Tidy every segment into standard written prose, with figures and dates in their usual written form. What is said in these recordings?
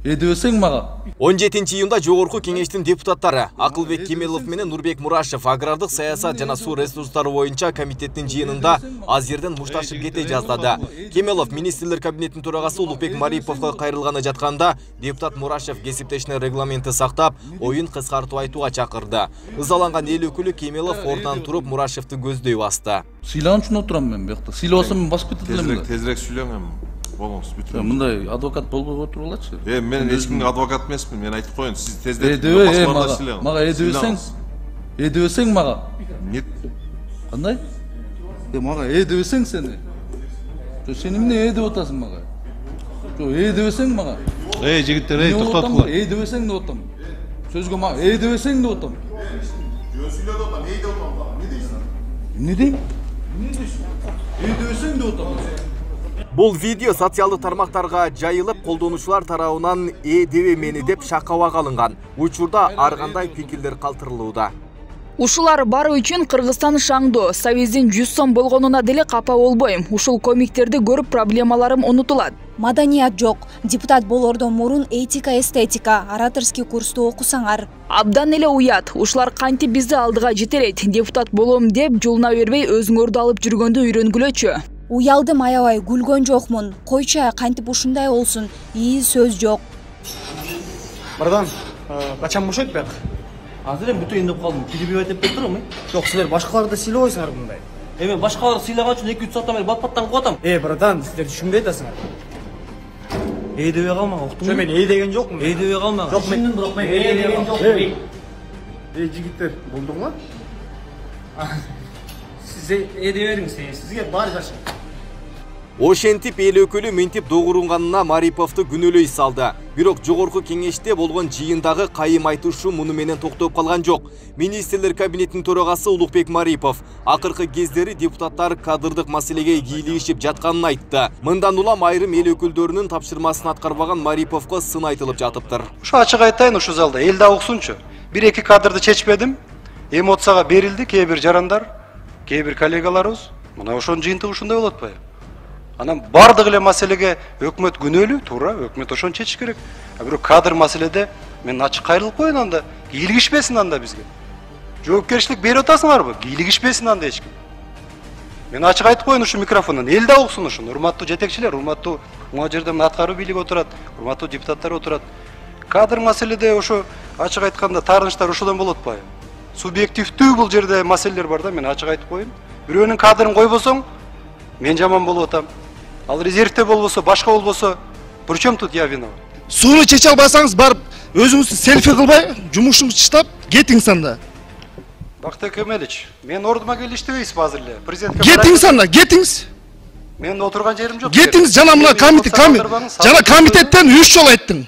Эдебесең мага. 17-июнда Жогорку кеңештин депутаттары Акылбек Кемелов менен Нурбек Мурашев агрардык саясат жана суу ресурстары боюнча комитеттин жыйынында аз жерден мушташып кете жаздады. Кемелов министрлер кабинетинин төрагасы Улукбек Мариповго кайрылганы жатканда депутат Мурашев кесиптешинин регламентти сактап, оюн кыскартып айтууга чакырды. Ызаланган эл өкүлү Кемелов ордунан туруп Мурашевди көздөй басты. Сыйлан үчүн отурам мен бу жакта. Сыйласам басып кетет элем. Тезирээк сүйлөң болуңуз бүтүн. Мындай адвокат болбой отуруп алачы. Мен эч кимге адвокат эмесмин. Мен айтып коеюн, сиз тездетип басмаларда сүйлөңүз. Мага эдебесең мага. Нет. Кандай? Мага эдебесең сени. Сен эмне эдеп атасың мага? Эдебесең мага. Жигиттер, токтоткула. Эдебесең деп атам. Сөзгө мага эдебесең деп атам. Сүйлөп атам, эйдеп атам. Не дейсиң? Эмне дейм? Эдебесең деп атам. Бұл видео социалдык тармактарга жайылып, колдонуучулар тарабынан дебе мени деп шакабага алынган. Учурда ар кандай пикирлер калтырылууда. Ушулар бары үчүн Кыргызстан шаңдоо, Союздун 100 сом болгонуна деле капа болбойм. Ушул комиктерди көрүп проблемаларым унутулат. Маданият жок. Депутат болордон мурун этика, эстетика, ораторский курсту окусаңар. Абдан эле уят. Ушулар кантип бизди алдыга жетелейт. Депутат болом деп жолуна бербей өзүңөрдү алып жүргөндү үйрөнгүлөчү. Уялдым аябай, күлгөн жокмун. Койчу кантип ушундай болсун. Сөз жок. Бардан, качан бошойт бек? Азыр эми бүтөйүн деп калдым. Перебивать этип турам, Жок, силер башкаларды сыйлабайсыңар мындай. Мен башкаларды сыйлаган үчүн 2-3 сааттан бери бат-баттан кылып атам. Братан, силер түшүнбөй атасыңар. Дебей калмага, уктуңбу? Жок, мен деген жокмун. Дебей калмага. Жок, мен бирок мен деген жокмун. Жигиттер, болдуңбу? Сиз дей бериңиз, сизге баары жакшы. Ошентип эл өкүлү мынтип догурунганына Мариповду күнөөлөй салды. Бирок жогорку кеңеште болгон жыйындагы кайым айтышы муну менен токтоп калган жок. Министрлер кабинетинин төрагасы Улукбек Марипов акыркы кездери депутаттар кадрдык маселеге кийлигишип жатканын айтты. Мындан улам айрым эл өкүлдөрүнүн тапшырмасын аткарбаган Мариповго сын айтылып жатыптыр. Ушу ачык айтайын, ушу залда эл да уксунчу. 1-2 кадрды чечпедим. Эмоцияга берилди кээ бир жарандар, кээ бир коллегаларыбыз. Мына ошонун жыйынтыгы ушундай болот атпайбы? Анан бардык эле маселеге өкмөт күнөөлүү, туура, өкмөт ошону чечиш керек. Бирок кадр маселеде мен ачык кайрылып коеюн анда, кийлигишпесин анда бизге. Жоопкерчилик берип атасыңарбы? Кийлигишпесин анда эч ким. Мен ачык айтып коеюн ушу микрофондон, эл да уксун ушуну. Урматтуу жетекчилер, урматтуу могу жерде аткаруу бийлиги отурат, урматтуу депутаттар отурат. Кадр маселеде ошо ачык айтканда таарынычтар ошодон болот атпайбы? Субъективдүү бул жерде маселелер бар да, мен ачык айтып коеюн. Бирөөнүн кадрын койбосоң, мен жаман болуп атам. Ал резервте болбосо, башка болбосо, причем тут я виноват? Сууну чече албасаңыз барып, өзүңүздү селфи кылбай, жумушуңузду чыштап, кетиңиз анда. Бактыбек Эмелич, мен ордума келип иштебейсизби азыр эле? Президентке кетиңиз анда, кетиңиз. Мен отурган жерим жок. Кетиңиз, жана мына жана комитеттен 3 жолу айттың.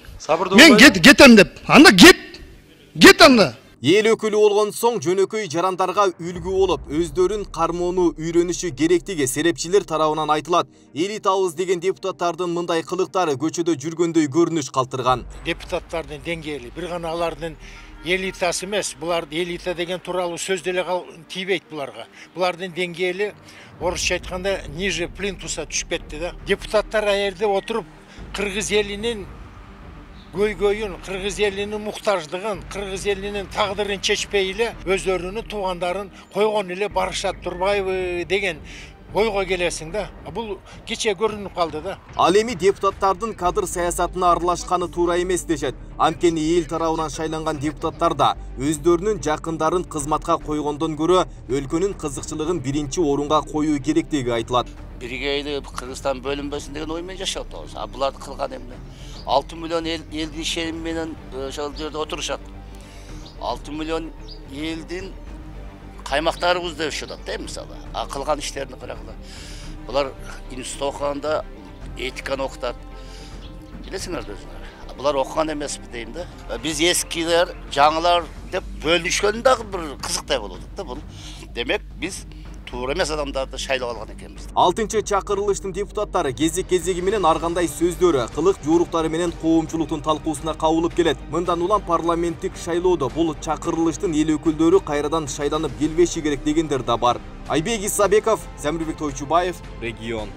Мен кетем деп. Анда кет анда. Эл өкүлү болгон соң жөнөкөй жарандарга үлгү болуп, өздөрүн кармоону үйрөнүшү керектиги серепчилер тарабынан айтылат. Элитабыз деген депутаттардын мындай кылыктары көчөдө жүргөндөй көрүнүш калтырган. Депутаттардын деңгээли бир гана алардын элитасы эмес, буларды элита деген тууралуу сөз деле тийбейт буларга. Булардын деңгээли орусча айтканда ниже плинтуса түшүп кетти да. Депутаттар аерде отуруп кыргыз элинин көйгөйүн, кыргыз элинин муктаждыгын, кыргыз элинин тагдырын чечпей эле өздөрүнүн туугандарын койгон эле барышат турбайбы деген ойго келесиң да. Бул кече көрүнүп калды да. Ал эми депутаттардын кадр саясатына аралашканы туура эмес дешет. Анткени эл тарабынан шайланган депутаттар да өздөрүнүн жакындарын кызматка койгондон көрө өлкөнүн кызыкчылыгын биринчи орунга коюу керектиги айтылат. Биргейли Кыргызстан бөлүнбөсүн деген ой менен жашап атабыз. Буларды кылган эмне? 6 миллион элдин ишеними менен ошол жерде отурушат. 6 миллион элдин каймактарыбыз деп ушатат да мисалы. Кылган иштерин карагыла. Булар институт окуганда этиканы окутат. Билесиңер өзүңөр. Булар окуган эмеспи дейм да. Биз эскилер, жаңылар деп бөлүшкөн дагы бир кызыктай болот да бул. Демек биз туура эмес адамдарды шайлап алган экенбиз. 6-чакырылыштын депутаттары кезек-кезеги менен ар кандай сөздөрү, кылык жоруктары менен коомчулуктун талкуусуна кабылып келет. Мындан улам парламенттик шайлоодо бул чакырылыштын эл өкүлдөрү кайрадан шайланып келбеши керек дегендер да бар. Айбек Исабеков, Замирбек Тойчубаев, Регион.